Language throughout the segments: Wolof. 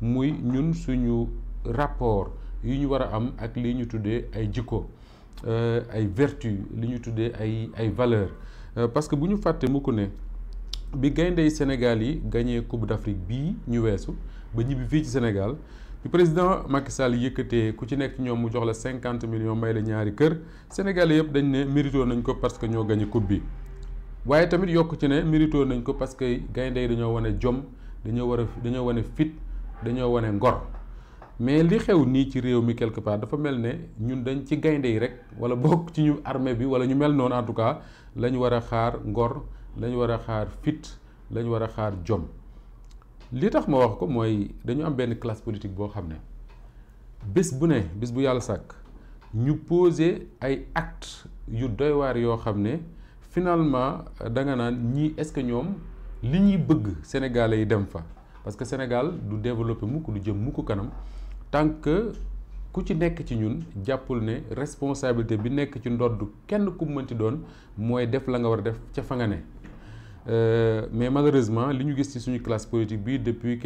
muy ñun suñu rapport yu ñu war a am ak li ñu tuddee ay jikko ay vertu li ñu tuddee ay valeurs parce que bu ñu fàtte mu ko ne bi gayndey Sénégal yi gagné Coupe d'Afrique bii ñu weesu ba ñibbi fii ci Sénégal bi président Macky Sall yëkkatee ku ci nekk ci ñoom mu jox la 50 millions may la ñaari kër Sénégalais yëpp dañ ne mérito nañ ko parce que ñoo gagné coupe bi waaye tamit yokk ci ne mérito nañ ko parce que gaynde yi dañoo wane jom dañoo wane fit dañoo wane ngor mais li xew nii ci réew mi quelque part dafa mel ne ñun dañ ci gaynde yi rek wala bokk ci ñu armée bi wala ñu mel noonu en tout cas la ñu war a xaar ngor la ñu war a xaar fit la ñu war a xaar jom li tax ma wax ko mooy dañu am benn classe politique boo xam ne bés bu yàlla sàkk ñu poser ay actes yu doy waar yoo xam ne finalement da nga naan ñii est-ce que ñoom li ñuy bëgg Sénégalais yi dem fa parce que Sénégal du développer mukk du jëm mukk kanam tant que ku ci nekk ci ñun jàppul ne responsabilité bi nekk ci ndodd kenn ku mënti doon mooy def la nga war a def ca fa nga ne mais malheureusement li ñu gis ci suñu classe politique bi depuis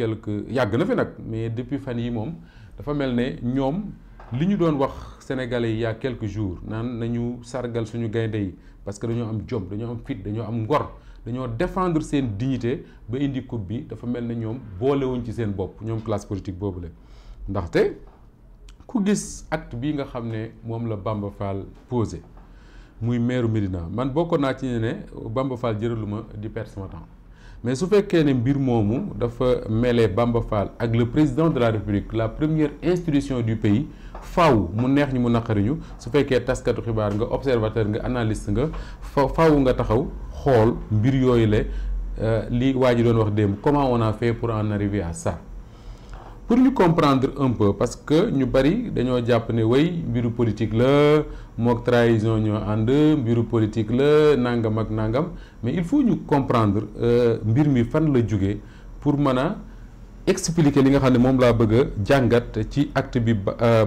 yàgg na fi nag mais depuis fan yi moom dafa mel ne ñoom li ñu doon wax Sénégalais yi il y a quelques jours naan nañu sargal suñu gaynde yi parce que dañoo am jom dañoo am fit dañoo am ngor dañoo défendre seen dignité ba indi coupe bi dafa mel ne ñoom boolewuñ ci seen bopp ñoom classe politique boobu la ndaxte ku gis acte bii nga xam ne moom la Bamba Fall posé muy maire Médina man bokkoon naa ci ne Bamba Fall jëraluma di perdre sama temps mais su fekkee ne mbir moomu dafa mêler Bamba Fall ak le président de la République la première institution du pays faaw mu neex ñi mu naqariñu su fekkee taskatu xibaar nga observateur nga analyste nga faaw nga taxaw xool mbir yooyu la li waa ji doon wax démb comment on a fait pour en arriver à ça pour ñu comprendre un peu parce que ñu bari dañoo jàpp ne way mbiru politique la mook trahison ñoo ànd mbiru politique la nangam ak nangam mais il faut ñu comprendre mbir mi fan la jóge pour mën a expliquer li nga xam ne moom laa bëgg a jàngat ci acte bi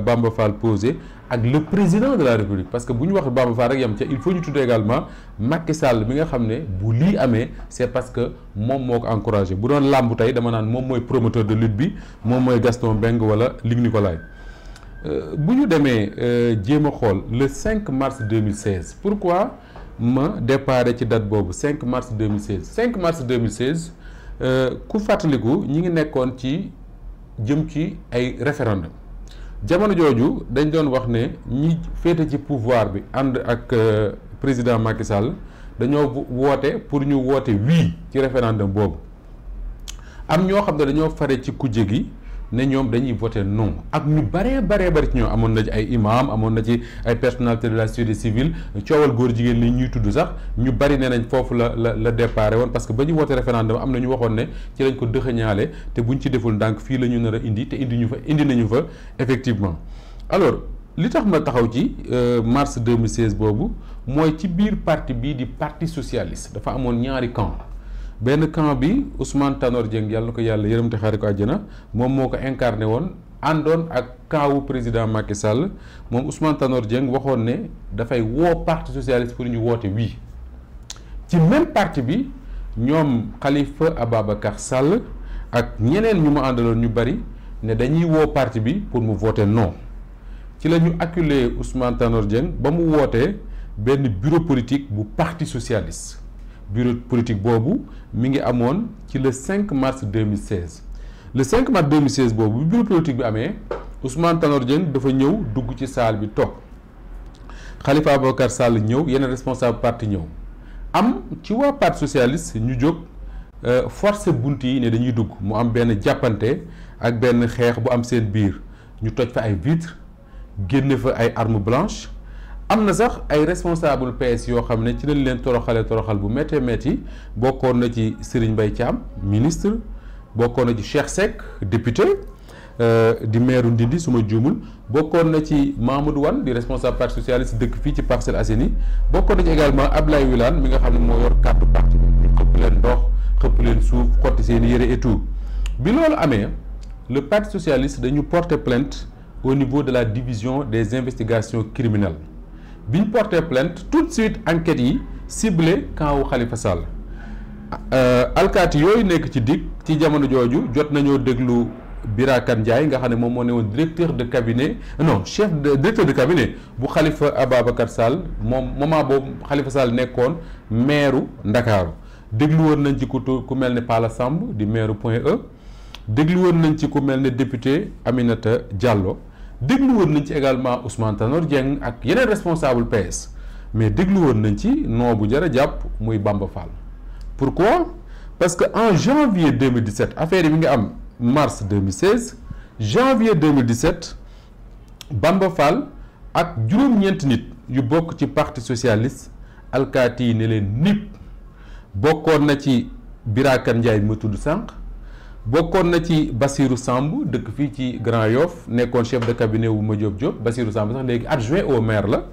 Bamba Fall posé ak le président de la République parce que bu ñu wax Bamba Fall rek yam ca il faut ñu tudd également Macky Sall mi nga xam ne bu lii amee c'est parce que moom moo ko encouragé bu doon làmb tey dama naan moom mooy promoteur de lutte bi moom mooy Gaston Mbengue wala Luc Nicolaï bu ñu demee jéem a xool le 5 mars 2016 pourquoi ma déparé ci date boobu 5 mars 2016 5 mars 2016 ku fàttaliku ñi ngi nekkoon ci jëm ci ay référendum jamono jooju dañ doon wax ne ñi féete ci pouvoir bi ànd ak président Macky Sall dañoo woote pour ñu woote oui ci référendum boobu am ñoo xam ne dañoo fare ci kujje gi ne ñoom dañuy voté non ak ñu bari ci ñoom amoon na ci ay imam amoon na ci ay personnalité de la société civile coowal góor jigéen li ñuy tudd sax ñu bari ne nañ foofu la déparé woon parce que ba ñu voté référendum am na ñu waxoon ne ci lañ ko dëxëñaale te buñ ci deful ndànk fii la ñu nar a indi te indi nañu fa effectivement alors li tax ma taxaw ci mars 2016 boobu mooy ci biir parti bii di parti socialiste dafa amoon ñaari camp benn camp bi Ousmane Tanor Dieng yàlla na ko yàlla yërëm te xaare ko àjjana moom moo ko incarné woon àndoon ak camp wu président Macky Sall moom Ousmane Tanor Dieng waxoon ne dafay woo parti socialiste pour ñu woote oui ci même parti bi ñoom Khalifa Ababacar Sall ak ñeneen ñu mu àndaloon ñu bari ne dañuy woo parti bi pour mu voter non ci la ñu acculé Ousmane Tanor Dieng ba mu wootee benn bureau politique bu parti socialiste bureau politique boobu mi ngi amoon ci le 5 mars 2016 le 5 mars 2016 boobu bu bureau politique bi amee Ousmane Tanor Dieng dafa ñëw dugg ci salle bi toog Khalifa Ababacar Sall ñëw yeneen responsable parti ñëw am ci waa parti socialiste ñu jóg forcer bunt yi ne dañuy dugg mu am benn jàppante ak benn xeex bu am seen biir ñu toj fa ay vitres génne fa ay armes blanches am na sax ay responsable PS yoo xam ne ci lañ leen toroxal bu méttee métti bokkoon na ci Serigne Mbaye Thiam ministre bokkoon na ci Cheikh Seck député di maire Ndindi su ma juumul bokkoon na ci Mamadou Wane di responsable parti socialiste dëkk fii ci Parcelles Assainies bokkoon na ci également Ablaye Wilane mi nga xam ne moo yor kàddu parti bi xëpp leen ndox xëpp leen suuf xotti seen yére et tout bi loolu amee le parti socialiste dañu porter plainte au niveau de la division des investigations criminelles bi ñu porté plainte tout de suite enquêtes yi ciblé camp wu Khalifa Sall alkaati yooyu nekk ci dig ci jamono jooju jot nañoo déglu Birakan Ndiaye nga xam ne moom moo ne woon directeur de cabinet directeur de cabinet bu Khalifa Ababacar Sall moom moment boobu Khalifa Sall nekkoon maire Ndakaaru déglu woon nañ ci ku mel ne Pala Samb di maire Point E déglu woon nañ ci ku mel ne député Aminata Diallo déglu woon nañ ci également Ousmane Tanor Dieng ak yeneen responsable PS mais déglu woon nañ ci noo bu jar a jàpp muy Bamba Fall. Pourquoi? Parce que en janvier 2017 affaire yi mi ngi am mars 2016 janvier 2017 Bamba Fall ak juróom-ñeenti nit yu bokk ci parti socialiste alkaati yi ne leen nip bokkoon na ci Birakan Ndiaye bi ma tudd sànq bokkoon na ci Bassirou Samb dëkk fii ci Grand Yoff nekkoon chef de cabinet wu Madiop Diop Bassirou Samb sax léegi adjoint au maire la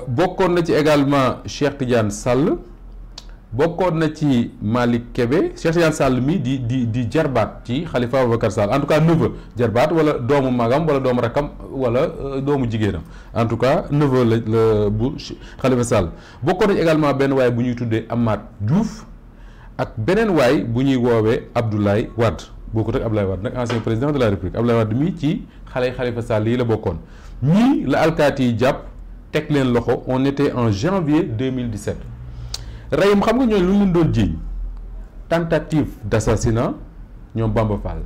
bokkoon na ci également Cheikh Tidiane Sall bokkoon na ci Malick Kébé Cheikh Tidiane Sall mi di jarbaat ci Khalifa Ababacar Sall en tout cas neveu jarbaat wala doomu magam wala doomu rakam wala doomu jigéenam en tout cas neveu la bu Khalifa Sall bokkoon na ci également benn waay bu ñuy tuddee Amath Diouf ak beneen waay bu ñuy woowee Abdoulaye Wade bokkut ak Abdoulaye Wade nag ancien président de la République Abdoulaye Wade mii ci xale Khalifa Sall yi la bokkoon ñii la alkaati yi jàpp teg leen loxo on était en janvier 2017 reyum xam nga ñooñu lu leen doon jiiñ tentative d'assassinat ñoom Bamba Fall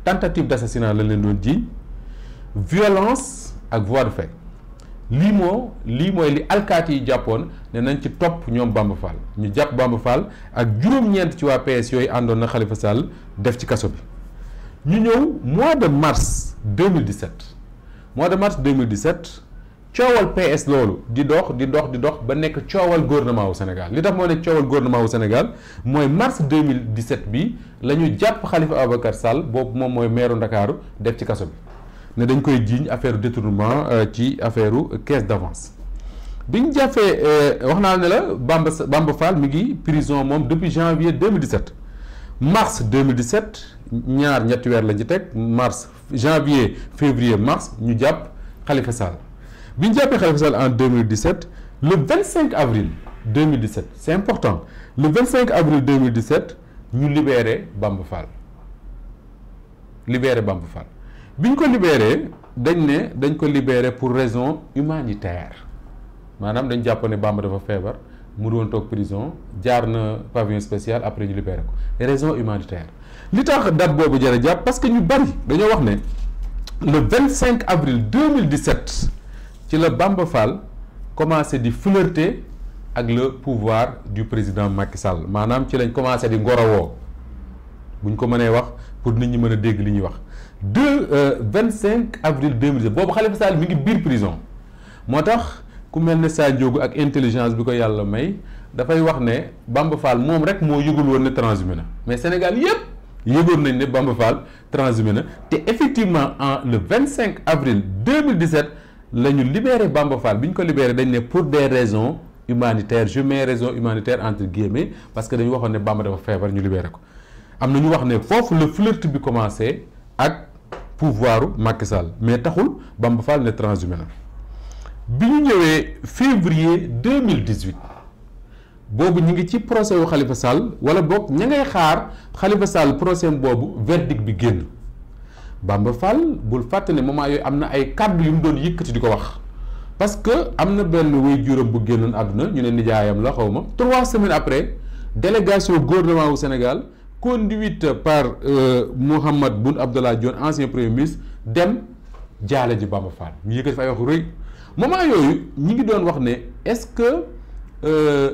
tentative d'assassinat la leen doon jiiñ violence ak voie de fait lii mooy li alkaati yi jàppoon ne nañ ci topp ñoom Bamba Fall ñu jàpp Bamba Fall ak juróom-ñeent ci waa PS yooyu àndoon na Khalifa Sall def ci kaso bi ñu ñëw mois de mars 2017 coowal PS loolu di dox ba nekk coowal gouvernement wu Sénégal li tax moo nekk coowal gouvernement wu Sénégal mooy mars 2017 bi la ñu jàpp Khalifa Ababacar Sall boobu moom mooy maire Ndakaaru def ci kaso bi ne dañ koy jiiñ affaire détournement ci affaire caisse d'avance bi ñu jàppee wax naa ne la Bamba Fall mi ngi prison moom depuis janvier 2017 mars 2017 ñetti weer lañ ci teg janvier février mars ñu jàpp Khalifa Sall bi ñu jàppee Khalifa Sall en 2017 le 25 avril 2017 c'est important le 25 avril 2017 ñu libéré Bamba Fall bi ñu ko libéré dañ ko libéré pour raison humanitaire maanaam dañ jàpp ne Bamba dafa feebar mu doon toog prison jaar na pavillon spécial après ñu libéré ko raison humanitaire li tax date boobu jar a jàpp parce que ñu bari dañoo wax ne le 25 avril 2017 ci la Bamba Fall commencé di flirter ak le pouvoir du président Macky Sall maanaam ci lañ commencé di ngorowoo buñ ko mënee wax pour nit ñi mën a dégg li ñuy wax 25 avril 2017 boobu Khalifa Sall mi ngi biir prison moo tax ku mel ne Sa Ndiogou ak intelligence bi ko yàlla may dafay wax ne Bamba Fall moom rek moo yëgul woon ne transhumé na mais Sénégal yépp yëgoon nañ ne Bamba Fall transhumé na te effectivement le 25 avril 2017 la ñu libéré Bamba Fall bi ñu ko libéré dañ ne pour des raisons humanitaires je mets raison humanitaire entre guillemets parce que dañu waxoon ne Bamba dafa feebar ñu libéré ko am na ñu wax ne foofu le flirt bi commencé ak pouvoiru Macky Sall mais taxul Bamba Fall ne transhumé na bi ñu ñëwee février 2018 boobu ñu ngi ci procès wu Khalifa Sall wala boog ña ngay xaar Khalifa Sall procès boobu verdict bi génn Bamba Fall bul fàtte ne moment yooyu am na ay kàddu yu mu doon yëkkati di ko wax parce que am na benn waajuram bu génnoon àdduna ñu ne nijaayam la xaw ma 3 semaines après délégation gouvernement wu Sénégal conduite par Mahammed Boun Abdallah Dionne ancien premier ministre dem jaale ji Bamba Fall ñu yëkkati fa ay wax rëy moment yooyu ñi ngi doon wax ne est-ce que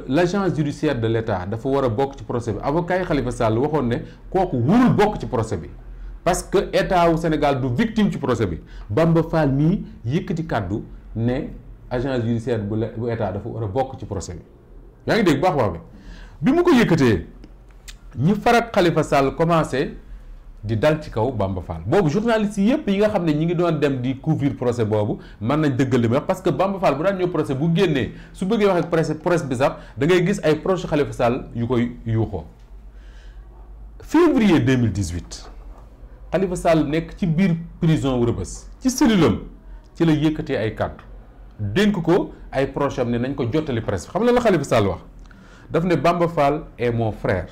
l'agence judiciaire de l'État dafa war a bokk ci procès bi avocat yi Khalifa Sall waxoon ne kooku wurul bokk ci procès bi parce que état wu Sénégal du victime ci procès bi Bamba Fall mii yëkkati kàddu ne agence judiciaire bu état dafa war a bokk ci procès bi yaa ngi dégg baax bi mu ko yëkkatee ñi farak Khalifa Sall commencé di dal ci kaw Bamba Fall boobu journaliste yépp yi nga xam ne ñi ngi doon dem di couvrir procès boobu mën nañ dëggal li may wax parce que Bamba Fall bu daan ñëw procès bu génnee su bëggee wax ak presse bi sax da ngay gis ay proche Khalifa Sall yu koy yuuxoo février 2018 Khalifa Sall nekk ci biir prison wu Rebeuss ci cellulam ci la yëkkatee ay kàddu dénk ko ay proche am ne nañ ko jottali presse xam la Khalifa Sall wax daf ne Bamba Fall est mon frère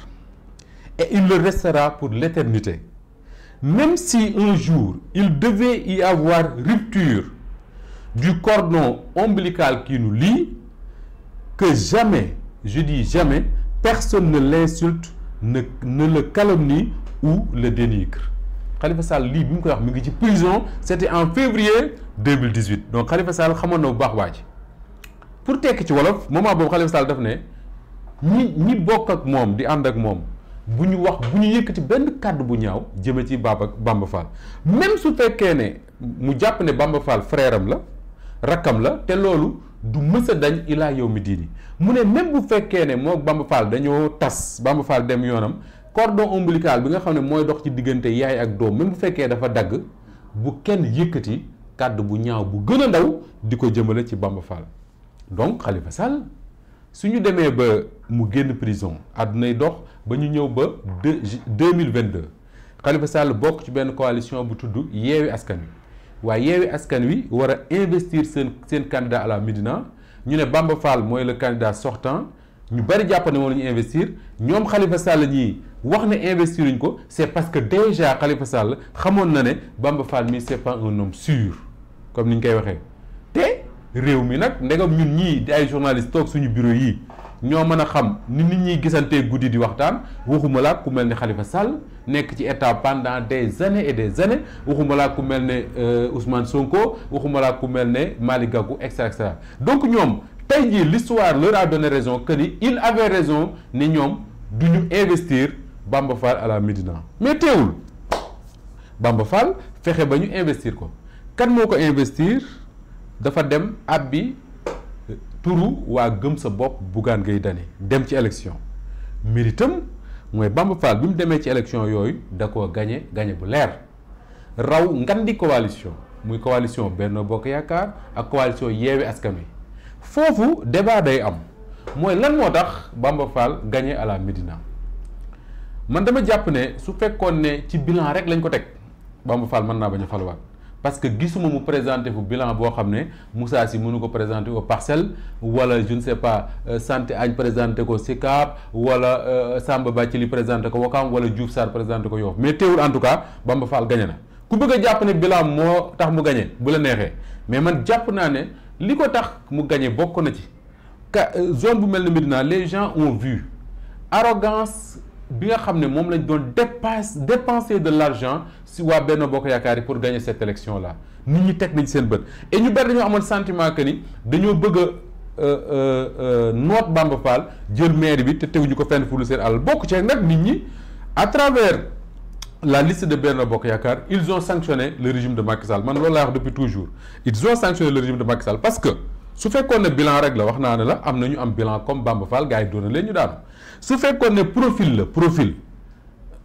et il le restera pour l'éternité même si un jour il devait y avoir rupture du cordon ombilical qui nous lie, que jamais, je dis jamais, personne ne l'insulte, ne le calomnie ou le dénigre. Khalifa Sall lii bi mu koy wax mi ngi ci prison, c'était en février 2018 donc Khalifa Sall xamoon na bu baax waa ji pour tekki ci wolof moment boobu Khalifa Sall daf ne ñi bokk ak moom di ànd ak moom bu ñu yëkkati benn kàddu bu ñaaw jëme ci Bamba Fall même su fekkee ne mu jàpp ne Bamba Fall frère am la rakkam la te loolu du mës a dañ ilaa yow mi diini mu ne même bu fekkee ne moo Bamba Fall dañoo tas Bamba Fall dem yoonam cordon ombilical bi nga xam ne mooy dox ci diggante yaay ak doom même bu fekkee dafa dagg bu kenn yëkkati kàddu bu ñaaw bu gën a ndaw di ko jëmale ci Bamba Fall donc Khalifa Sall su ñu demee ba mu génn prison àddunay dox ba ñu ñëw ba 2022 Khalifa Sall bokk ci benn coalition bu tudd Yewwi Askan Wi waaye Yewwi Askan Wi war a investir seen candidat à la Médina ñu ne Bamba Fall mooy le candidat sortant ñu bari jàpp ne moom la ñu investir ñoom Khalifa Sall ñii wax ne investiruñ ko c'est parce que déjà Khalifa Sall xamoon na ne Bamba Fall mi c'est pas un homme sûr comme ni ñu koy waxee te réew mi nag ndegam ñun ñii di ay journalistes toog suñu bureau yi ñoo mën a xam ni nit ñi gisantee guddi di waxtaan waxuma laa ku mel ne Khalifa Sall nekk ci état pendant des années et des années waxuma laa ku mel ne Ousmane Sonko waxuma laa ku mel ne Malick Gakou et cetera donc ñoom tey jii l'histoire leur a donné raison que ni il avait raison ni ñoom du ñu investir Bamba Fall à la Médina mais teewul Bamba Fall fexe ba ñu investir ko kan moo ko investir dafa dem abbi turu waa gëm sa bopp Bougane Gueye Dany dem ci élection méritam mooy Bamba Fall bi mu demee ci élection yooyu da koo gagné bu leer raw ngandi coalition muy coalition Benno Bokk Yaakaar ak coalition Yewwi Askan Wi foofu débat day am mooy lan moo tax Bamba Fall gagné à la Médina man dama jàpp ne su fekkoon ne ci bilan rek lañ ko teg Bamba Fall mën naa bañ a faluwaat parce que gisuma mu présenté fu bilan boo xam ne Moussa Sy mënu ko présenté aux Parcelles wala je ne sais pas Santé Agne présenté ko Sicap wala Samba Bathily présenté ko Ouakam wala Diouf Sarr présenté ko Yoff mais teewul en tout cas Bamba Fall gagné na ku bëgg a jàpp ne bilan moo tax mu gagné bu la neexee mais man jàpp naa ne li ko tax mu gagné bokk na ci zone bu mel ne Médina les gens ont vu arrogance bi nga xam ne moom lañ doon dépenser de l'argent si waa Benno Bokk Yaakaar yi pour gagner cette élection là nit ñi teg nañ seen bët et ñu bari dañoo amoon sentiment que ni dañoo bëgg a noot Bamba Fall jël maire bi te teguñu ko fenn fu lu seen alal bokk ci nag nit ñi à travers la liste de Benno Bokk Yaakaar ils ont sanctionné le régime de Macky Sall man loolu laa wax depuis toujours ils ont sanctionné le régime de Macky Sall parce que su fekkoon ne bilan rek la wax naa ne la am na ñu am bilan comme Bamba Fall gars yi doon na leen ñu daanu su fekkoon ne profil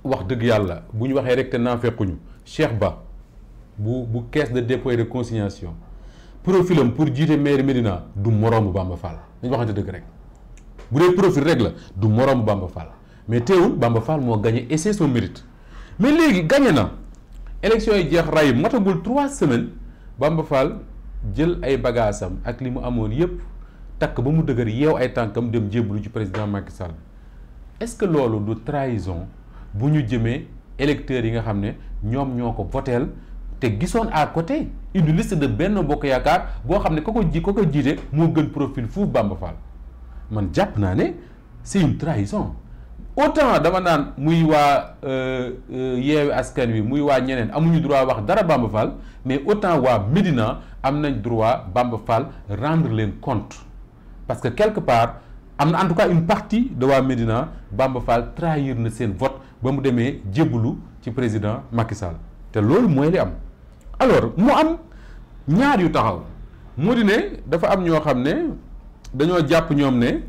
wax dëgg yàlla bu ñu waxee rek te naa fekkuñu Cheikh Ba bu caisse de dépôt et de consignation profilam pour jiite maire Médina du moroomu Bamba Fall dañu waxante dëgg rek bu dee profil rek la du moroomu Bamba Fall mais teewul Bamba Fall moo gagné et c'est son mérite mais léegi gagné na élection yi jeex ray matagul 3 semaines Bamba Fall jël ay bagaasam ak li mu amoon yépp takk ba mu dëgër yeew ay tànkam dem jébbalu ci président Macky Sall est-ce que loolu du trahison bu ñu jëmee électeurs yi nga xam ne ñoom ñoo ko voteel te gisoon à côté une liste de Benno Bokk Yaakaar boo xam ne ko ko jiite moo gën profil fuuf Bamba Fall man jàpp naa ne c'est une trahison autant dama naan muy waa Yewwi Askan Wi muy waa ñeneen amuñu droit wax dara Bamba Fall mais autant waa Médina am nañ droit Bamba Fall rendre leen compte parce que quelque part am na en tout cas une partie de waa Médina Bamba Fall trahir na seen vote ba mu demee jébbalu ci président Macky Sall te loolu mooy li am alors mu am ñaar yu taxaw moo di ne dafa am ñoo xam ne dañoo jàpp ñoom ne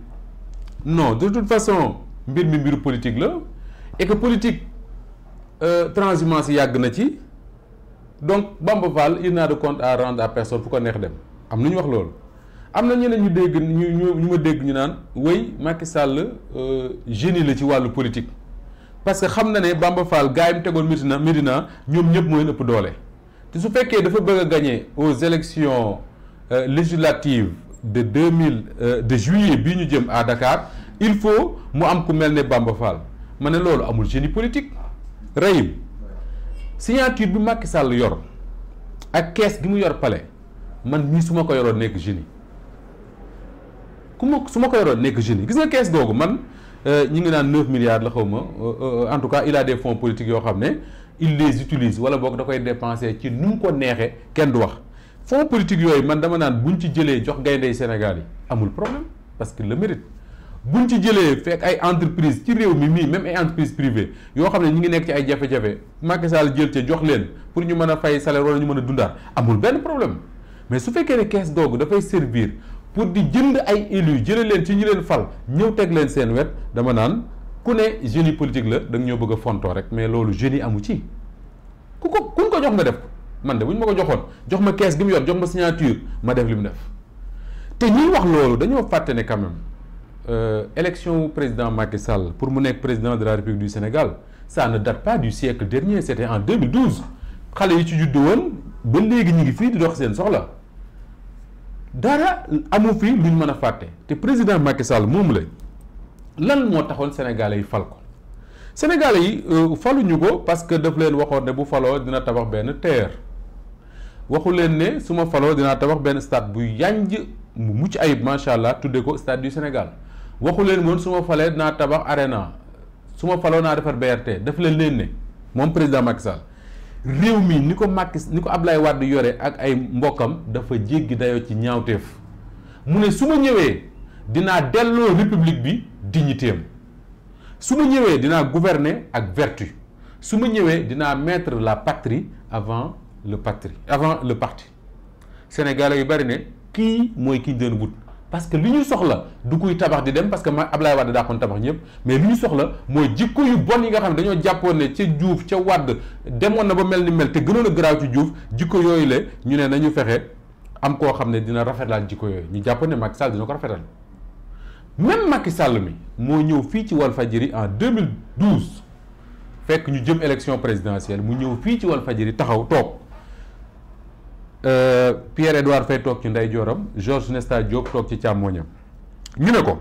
non de toute façon mbir mi mbiru politique la et que politique transhumance yàgg na ci donc Bamba Fall il n'a de compte à rendre à personne fu ko neex dem am na ñu wax loolu am na ñeneen ñu dégg ñu ma dégg ñu naan wéy Macky Sall génie la ci wàllu politique parce que xam na ne Bamba Fall gars yi mu tegoon Médina ñoom ñëpp mooy ëpp doole te su fekkee dafa bëgg a gagner aux élections législatives de juillet bii ñu jëm à Dakar il faut mu am ku mel ne Bamba Fall ma ne loolu amul génie politique Rahim signature bi Macky Sall yor ak kees gi mu yor palais man mii su ma ko yoroon nekk génie su ma ko yoroon nekk génie gis nga kees googu man ñi ngi naan 9 milliards la xaw ma en tout cas il a des fonds politiques yoo xam ne il les utilise wala boog da koy dépenser ci nu mu ko neexee kenn du wax fonds politique yooyu man dama naan buñ ci jëlee jox gayndey Sénégal yi amul problème parce que le mérite buñ ci jëlee fekk ay entreprise ci réew mi mii même ay entreprise privée yoo xam ne ñi ngi nekk ci ay jafe-jafe Macky Sall jël ca jox leen pour ñu mën a fay salaire wala ñu mën a dundaat amul benn problème mais su fekkee ne kees googu dafay servir pour di jënd ay élus jëlee leen ci ñi leen fal ñëw teg leen seen wet dama naan ku ne génie politique la da nga ñoo bëgg a fontoo rek mais loolu génie amu ci kuñ ko jox nga def ko man de bu ñu ma ko joxoon jox ma kees gi mu yor jox ma signature ma def li mu def te ñuy wax loolu dañoo fàtte ne quand même élection président Macky Sall pour mu nekk président de la République du Sénégal ça ne date pas du siècle dernier c'était en 2012 xale yi ci juddu woon ba léegi ñu ngi fii di dox seen soxla dara amu fi luñ mën a fàtte te président Macky Sall moom la lan moo taxoon sénégalais yi fal ko sénégalais yi faluñu ko parce que daf leen waxoon ne bu faloo dina tabax benn TER waxu leen ne su ma faloo dinaa tabax benn stade bu yanj mu mucc ayib macha allah tuddee ko stade du Sénégal waxu leen woon su ma falee dinaa tabax arena su ma faloo naa defar BRT daf leen ne moom président Macky Sall réew mi ni ko Ablaye Wade yore ak ay mbokkam dafa jéggi dayoo ci ñaawteef mu ne su ma ñëwee dinaa delloo république bi dignité am su ma ñëwee dinaa gouverner ak vertu su ma ñëwee dinaa mettre la patrie avant le parti sénégalais yu bari ne kii mooy ki ñu doon wut parce que li ñu soxla du kuy tabax di dem parce que Ablaye Wade daa koon tabax ñëpp mais li ñu soxla mooy jikko yu bon yi nga xam ne dañoo jàppoon ne ca Diouf ca Wade demoon na ba mel ni mel te gënoon a garaaw ci Diouf jikko yooyu la ñu ne nañu fexe am koo xam ne dina rafetal jikko yooyu ñu jàppoon ne Macky Sall dina ko rafetal même Macky Sall mi moo ñëw fii ci Walfadjri en 2012 fekk ñu jëm élection présidentielle mu ñëw fii ci Walfadjri taxaw toog Pierre-Edouard Faye toog ci ndeyjooram Georges Nesta Diop toog ci càmmooñam ñu ne ko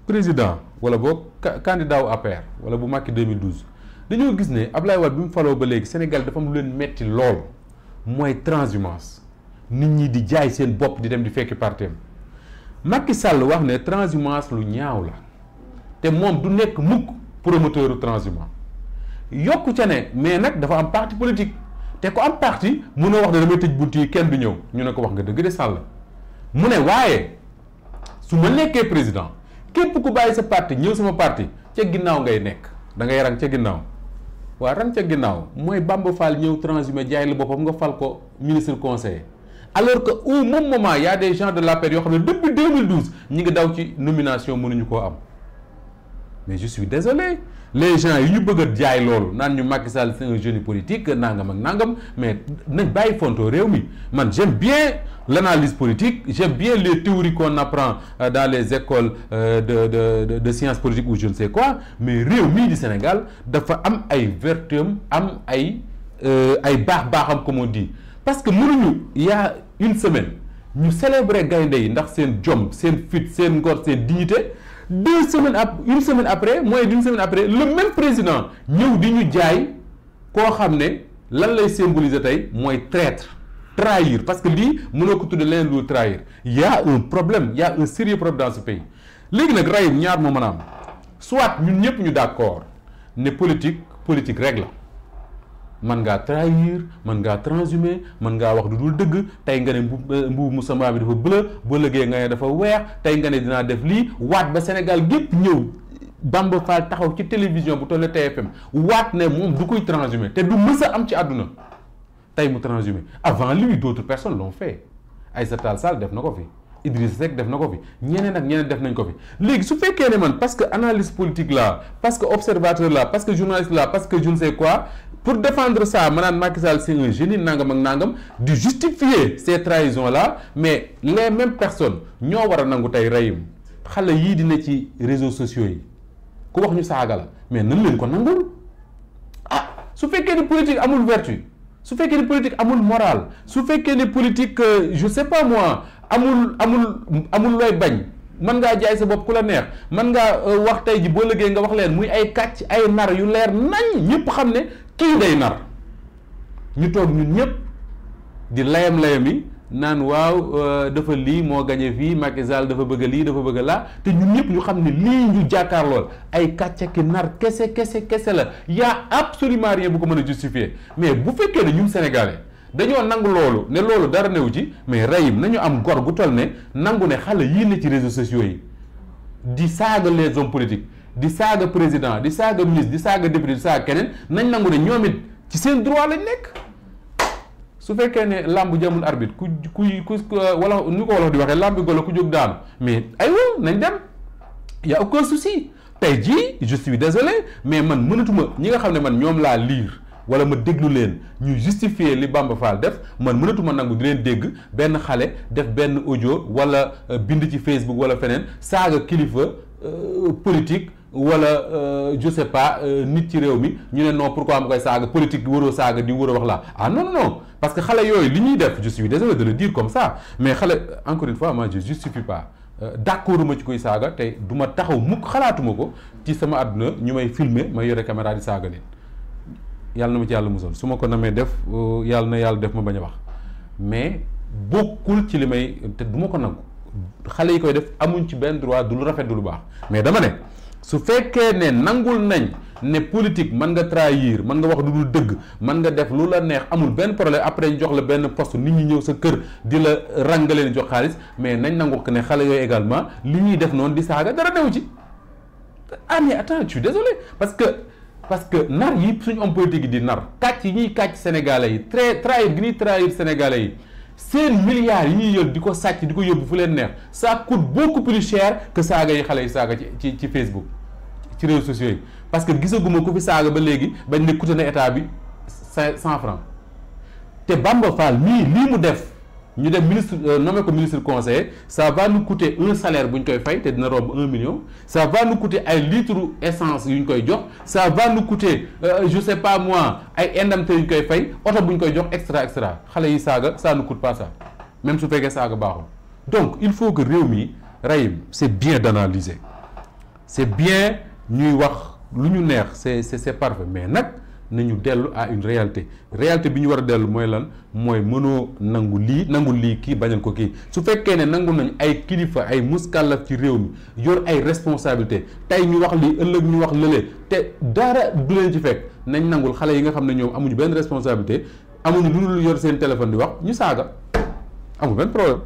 président wala boog candidat wu APR wala bu Macky 2012 dañoo gis ne Ablaye Wade bi mu faloo ba léegi Sénégal dafa am lu leen metti lool mooy transhumance nit ñi di jaay seen bopp di dem di fekki parteem Macky Sall wax ne transhumance lu ñaaw la te moom du nekk mukk promoteur u transhumance yokku ca ne mais nag dafa am parti politique te ko am parti munoo wax ne damay tëj bunt yi kenn du ñëw ñu ne ko wax nga dëgg de Sall mu ne waaye su ma nekkee président képp ku bàyyi sa parti ñëw sama parti ca ginnaaw ngay nekk da ngay rang ca ginnaaw waa rang ca ginnaaw mooy Bamba Fall ñëw transhumé jaay la boppam nga fal ko ministre conseiller alors que au même moment y a des gens de l'APR yoo xam ne depuis 2012 ñi ngi daw ci nomination mënuñu koo am mais je suis désolé les gens yi ñu bëgg a jaay loolu naan ñu Macky Sall c'est un génie politique nangam ak nangam mais nañ bàyyi fonto réew mi man j'aime bien l'analyse politique j'aime bien les théories qu'on apprend dans les écoles de sciences politiques ou je ne sais quoi mais réew mii di Sénégal dafa am ay vertus am ay baax-baaxam comme on dit parce que mënuñu y a une semaine ñu célébrer gaynde yi ndax seen jom seen fit seen ngor seen dignité une semaine après moins d'une semaine après le même président ñëw di ñu jaay koo xam ne lan lay symboliser tey mooy traître trahir parce que lii mënoo ko tudde leneen lu trahir y a un problème y a un sérieux problème dans ce pays léegi nag rayum ñaar moo mën a am soit ñun ñëpp ñu d'accord ne politique rek la man ngaa trahir man ngaa transhumé man ngaa wax du dul dëgg tey nga ne mbubu musamman bi dafa bleu boo lëgee nga ne dafa weex tey nga ne dinaa def lii waat ba Sénégal gépp ñëw Bamba Fall taxaw ci télévision bu toll TFM waat ne moom du koy transhumé te du mës a am ci àdduna tey mu transhumé avant lui d'autres personnes l'ont fait Aïssata Tall Sall def na ko fi Idriss Seck def na ko fi ñeneen ak ñeneen def nañ ko fi léegi su fekkee ne man parce que analyse politique là parce que observateur là parce que journaliste là parce que je ne sais quoi pour défendre ça ma naan Macky Sall c'est un génie nangam ak nangam di justifier ces trahisons là mais les mêmes personnes ñoo war a nangu tey reyum xale yii dina ci réseaux sociaux yi ku wax ñu saaga la mais nan leen ko nangul ah su fekkee ni politique amul vertu su fekkee ni politique amul morale su fekkee ni politique je sais pas moi amul looy bañ mën ngaa jaay sa bopp ku la neex mën ngaa wax tey ji boo liggéey nga wax leen muy ay kàcc ay nar yu leer nañ ñëpp xam ne kii day nar ñu toog ñun ñëpp di layam-layami naan waaw dafa lii moo gañe fii Macky Sall dafa bëgg lii dafa bëgg laa te ñun ñëpp ñu xam ne lii ñu jàkkaarlool ay kàcce ki nar kese la y a absolument rien bu ko mën a justifier mais bu fekkee ne ñun sénégalais dañoo nangu loolu ne loolu dara newu ci mais Rahim nañu am gor gu toll ne nangu ne xale yii ne ci réseaux sociaux yi di saaga les hommes politiques di saaga président di saaga ministre di saaga député di saaga keneen nañ nangu ne ñoom it ci seen droit lañ nekk. su fekkee ne làmb jamul arbitre ku wala ni ko wolof di waxee làmb golo ku jóg daanu mais aywa nañ dem y a aucun souci tey jii je suis désolé mais man mënatuma ñi nga xam ne man ñoom laa lire wala ma déglu leen ñu justifier li Bamba Fall def man mënatuma nangu di leen dégg benn xale def benn audio wala bind ci Facebook wala feneen saaga kilifa politique wala je sais pas nit ci réew mi ñu ne non pourquoi ma koy saaga politique di waroo saaga di war a wax laa ah non parce que xale yooyu li ñuy def je suis désolé de le dire comme ça mais xale encore une fois moi je justifie pas d'accord ma ci koy saaga te du ma taxaw mukk xalaatuma ko ci sama àdduna ñu may filmer ma yore caméra di saaga nit yàlla na ma ci yàlla musal su ma ko namee def yàlla na yàlla def ma bañ a wax mais bokkul ci li may te du ma ko nangu xale yi koy def amuñ ci benn droit du lu rafet du lu baax mais dama ne su fekkee ne nangul nañ ne politique mën nga trahir mën nga wax lu dul dëgg mën nga def lu la neex amul benn problème après ñu jox la benn poste nit ñi ñëw sa kër di la rangaleen jox xaalis mais nañ nangu ko ne xale yooyu également li ñuy def noonu di saaga dara new ci ah mais attends je suis désolé parce que nar yi suñu homme politique yi di nar kàcc yi ñuy kàcc sénégalais yi trahir gi ñuy trahir sénégalais yi seen milliards yi ñuy jël di ko sàcc di ko yóbbu fu leen neex ça coûte beaucoup plus cher que saaga yi xale yi saaga ci Facebook ci réseaux sociaux yi parce que gisaguma ku fi saaga ba léegi bañ ne coûté na état bi 100 francs te Bamba Fall lii mu def ñu dem ministre nommé ko ministre conseiller ça va nous coûter un salaire bu ñu koy fay te dina romb 1 million ça va nous coûter ay litres essence yu ñu koy jox ça va nous coûter je sais pas moi ay indemnité yu ñu koy fay oto bu ñu koy jox extra xale yi saaga ça ne coûte pas ça même su fekkee saaga baaxul donc il faut que réew mi Rahim c'est bien d'analyser c'est bien ñuy wax lu ñu neex c'est parfait mais nag nañu dellu à une réalité bi ñu war a dellu mooy lan mooy mënoo nangul lii kii bañal ko kii su fekkee ne nangul nañ ay kilifa ay muskàllaf ci réew mi yor ay responsabilité tey ñu wax lii ëllëg ñu wax lële te dara du leen ci fekk nañ nangul xale yi nga xam ne ñoom amuñu benn responsabilité amuñu lu dul yor seen téléphone di wax ñu saaga amul benn problème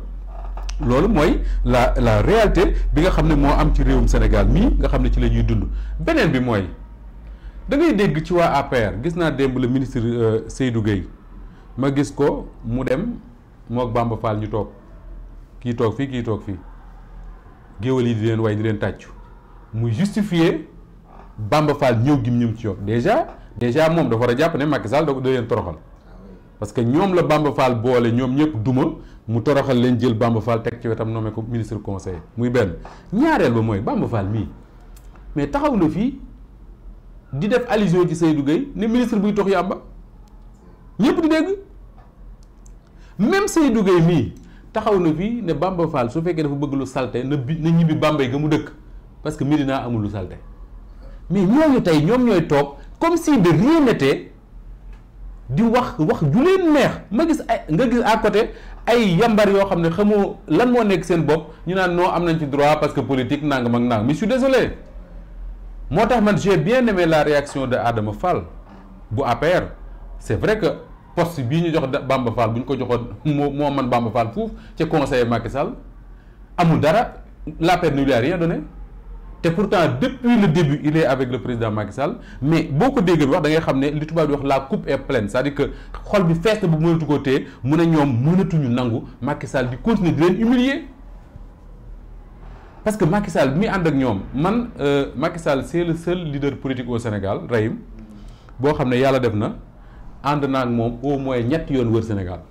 loolu mooy la réalité bi nga xam ne moo am ci réewum Sénégal mii nga xam ne ci la ñuy dund beneen bi mooy da ngay dégg ci waa APR gis naa démb le ministre Seydou Gueye ma gis ko mu dem mook Bamba Fall ñu toog kii toog fii géwél yi di leen way di leen tàccu muy justifier Bamba Fall ñëw gim ñëm ci yoon déjà moom dafa war a jàpp ne Macky Sall da leen toroxal parce que ñoom la Bamba Fall boole ñoom ñëpp duma mu toroxal leen jël Bamba Fall teg ci wetam nommé ko ministre conseiller muy benn ñaareel ba mooy Bamba Fall mii mais taxaw na fii di def allusion ci Seydou Gueye ne ministre buy tox yàmba ñëpp di dégg même Seydou Gueye mii taxaw na fii ne Bamba Fall su fekkee dafa bëgg lu salte na ñibbi Bambey ga mu dëkk parce que Médina amul lu salte mais ñooñu tey ñoom ñooy toog comme si de rien n'était di wax ju leen neex nga gis à côté ay yambar yoo xam ne xamoo lan moo nekk seen bopp ñu naan non am nañ ci droit parce que politique nangam ak nangam mais je suis désolé moo tax man j'ai bien aimé la réaction de Adama Fall bu APR c'est vrai que poste bii ñu jox Bamba Fall bu ñu ko joxoon moo man Bamba Fall foofu ca conseiller Macky Sall amul dara l'APR ne lui a rien donné te pourtant depuis le début il est avec le président Macky Sall mais boo ko déggee wax da ngay xam ne li tubaab di wax la coupe est pleine c'est-à-dire que xol bi fees na bu mënatu koo téye mu ne ñoom mënatuñu nangu Macky Sall di continuer di leen humilier parce que Macky Sall bi muy ànd ak ñoom man Macky Sall c'est le seul leader politique au Sénégal Rahim boo xam ne yàlla def na ànd naa ak moom au moins ñetti yoon wër Sénégal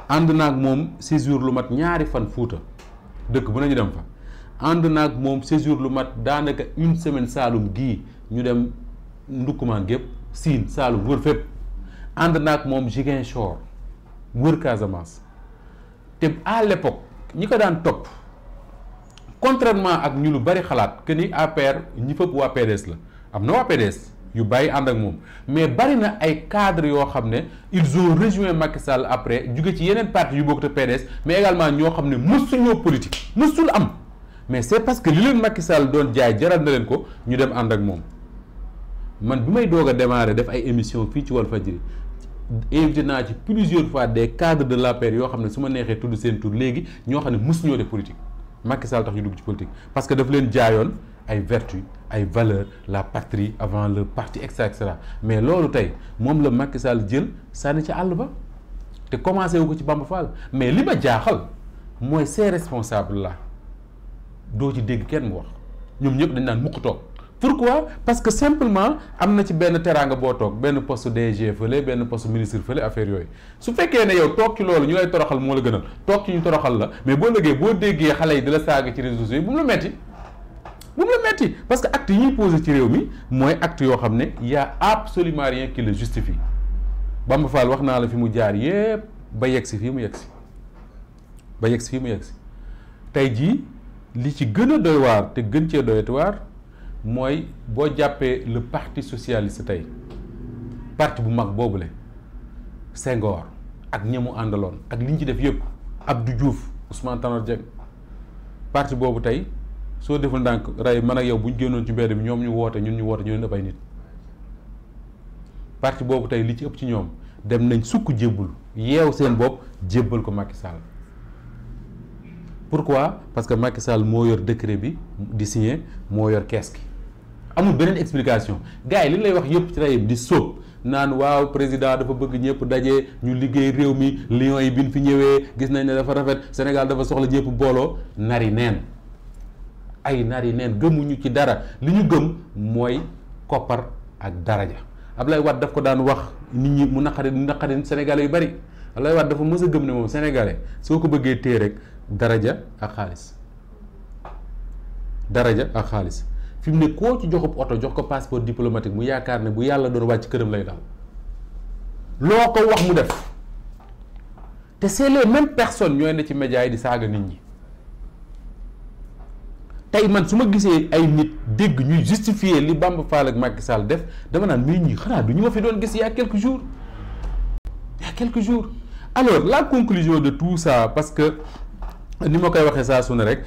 ànd naa ak moom séjour lu mat ñaari fan Fuuta dëkk bu nañu dem fa ànd naa ak moom séjour lu mat daanaka une semaine Saalum gii ñu dem Ndukkumaan gépp Siin Saalum wër fépp ànd naa ak moom Ziguinchor wër Casamance te à l'époque ñi ko daan topp contrairement ak ñu lu bari xalaat que ni APR ñi fëpp waa PDS la am na waa PDS yu bàyyi ànd ak moom mais bari na ay cadres yoo xam ne ils ont rejoint Macky Sall après jóge ci yeneen parti yu bokk te PDS mais également ñoo xam ne mësuñoo politique mësul am mais c'est parce que li leen Macky Sall doon jaay jaral na leen ko ñu dem ànd ak moom man bi may doog a démarrer def ay émissions fii ci Walfadjri invité naa ci plusieurs fois des cadres de l'APR yoo xam ne su ma neexee tudd seen tur léegi ñoo xam ne mësuñoo def politique Macky Sall tax ñu dugg ci politique parce que daf leen jaayoon ay vertus ay valeurs la patrie avant le parti et cetera mais loolu tey moom la Macky Sall jël sànni ci àll ba te commencé wu ko ci Bamba Fall mais li ma jaaxal mooy ces responsables là doo ci dégg kenn mu wax ñoom ñëpp dañ naan mukk toog pourquoi parce que simplement am na ci benn teraanga boo toog benn poste DG fële benn poste ministre fële affaire yooyu su fekkee ne yow toog ci loolu ñu lay toroxal moo la gënal toog ci ñu toroxal la mais boo lëgee boo déggee xale yi di la saaga ci réseaux sociaux yi bu mu la metti parce que acte yi ñuy posé ci réew mi mooy acte yoo xam ne y a absolument rien qui le justifie Bamba Fall wax naa la fi mu jaar yépp ba yegg si fii mu yegg si tey jii li ci gën a doy waar te gën cee doyati waar mooy boo jàppee le parti socialiste tey parti bu mag boobule Senghor ak ñamu àndaloon ak li ñu ci def yëpp Abdou Diouf Ousmane Tanor Dieng parti boobu tey soo deful ndànk rey man ak yow bu ñu génnoon ci mbedd bi ñoom ñu woote ñun ñu woote ñu leen ëpp ay nit parti boobu tey li ci ëpp ci ñoom dem nañ sukk jébbul yeew seen bopp jébbal ko Macky Sall pourquoi parce que Macky Sall moo yor décret bi di signé moo yor kees gi amul beneen explication gars yi li lay wax yëpp ci tey di sóob naan waaw président dafa bëgg ñëpp daje ñu liggéey réew mi Lions yi bi ñu fi ñëwee gis nañ ne dafa rafet Sénégal dafa soxla ñëpp booloo nari neen gëmuñu ci dara li ñu gëm mooy koppar ak daraja Ablaye Wade daf ko daan wax nit ñi mu naqari Sénégalais yu bari Ablaye Wade dafa mës a gëm ne moom Sénégalais soo ko bëggee téye rek daraja ak xaalis fi mu ne koo ci joxub oto jox ko passeport diplomatique mu yaakaar ne bu yàlla doon wàcc këram lay dal loo ko wax mu def te c'est les mêmes personnes ñooy ne ci médias yi di saaga nit ñi tey man su ma gisee ay nit dégg ñuy justifier li Bamba Fall ak Macky Sall def dama naan mais ñi xanaa du ñu ma fi doon gis il y a quelques jours alors la conclusion de tout ça parce que ni ma koy waxee saa su ne rek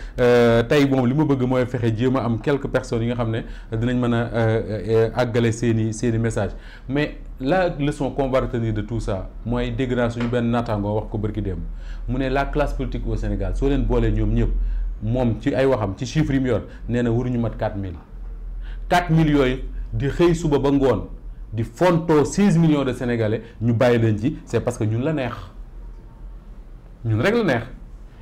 tey moom li ma bëgg mooy fexe jéem a am quelques personnes yi nga xam ne dinañ mën a àggale seeni message mais la leçon qu'on va retenir de tout ça mooy dégg naa suñu benn naataangoo wax ko bërki démb mu ne la classe politique au Sénégal soo leen boolee ñoom ñëpp moom ci ay waxam ci chiffres yi mu yor nee na waruñu mat 4000 yooyu di xëy suba ba ngoon di fontoo 16 millions de Sénégalais ñu bàyyi leen ci c'est parce que ñun la neex ñun rek la neex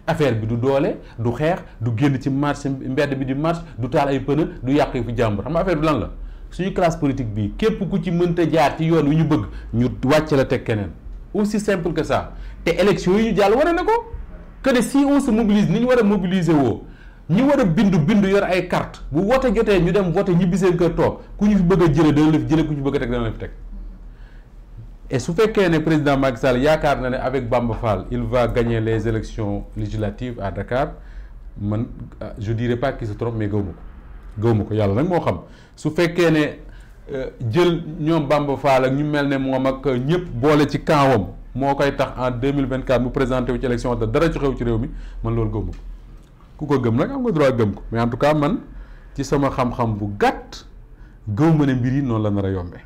affaire bi du doole du xeex du génn ci marche mbedd bi di marche du taal ay pneu du yàq yi fi jàmbur xam nga affaire bi lan la suñu classe politique bi képp ku ci mënta jaar ci yoon wi ñu bëgg ñu wàcc la teg keneen aussi simple que ça te élection yi ñu jàll wane na ko que ne si on se mobilise ni ñu war a mobiliser woo ñi war a bindu yor ay carte bu wote jotee ñu dem vote ñibbi seen kër toog ku ñu fi bëgg a jëlee dana la fi jëlee ku ñu bëgg a teg dana la fi teg et su fekkee ne président Macky Sall yaakaar na ne avec Bamba Fall il va gagner les élections législatives à Dakar man je dirais pas qu'il se trompe mais gëw ma ko yàlla nag moo xam su fekkee ne jël ñoom Bamba Fall ak ñu mel ne moom ak ñëpp boole ci kaawam moo koy tax en 2024 mu présenté wu ci élection te dara ci xew ci réew mi man loolu gëw ma ko ku ko gëm nag am nga droit gëm ko mais en tout cas man ci sama xam-xam bu gàtt gëw ma ne mbir yi noonu la nar a yombee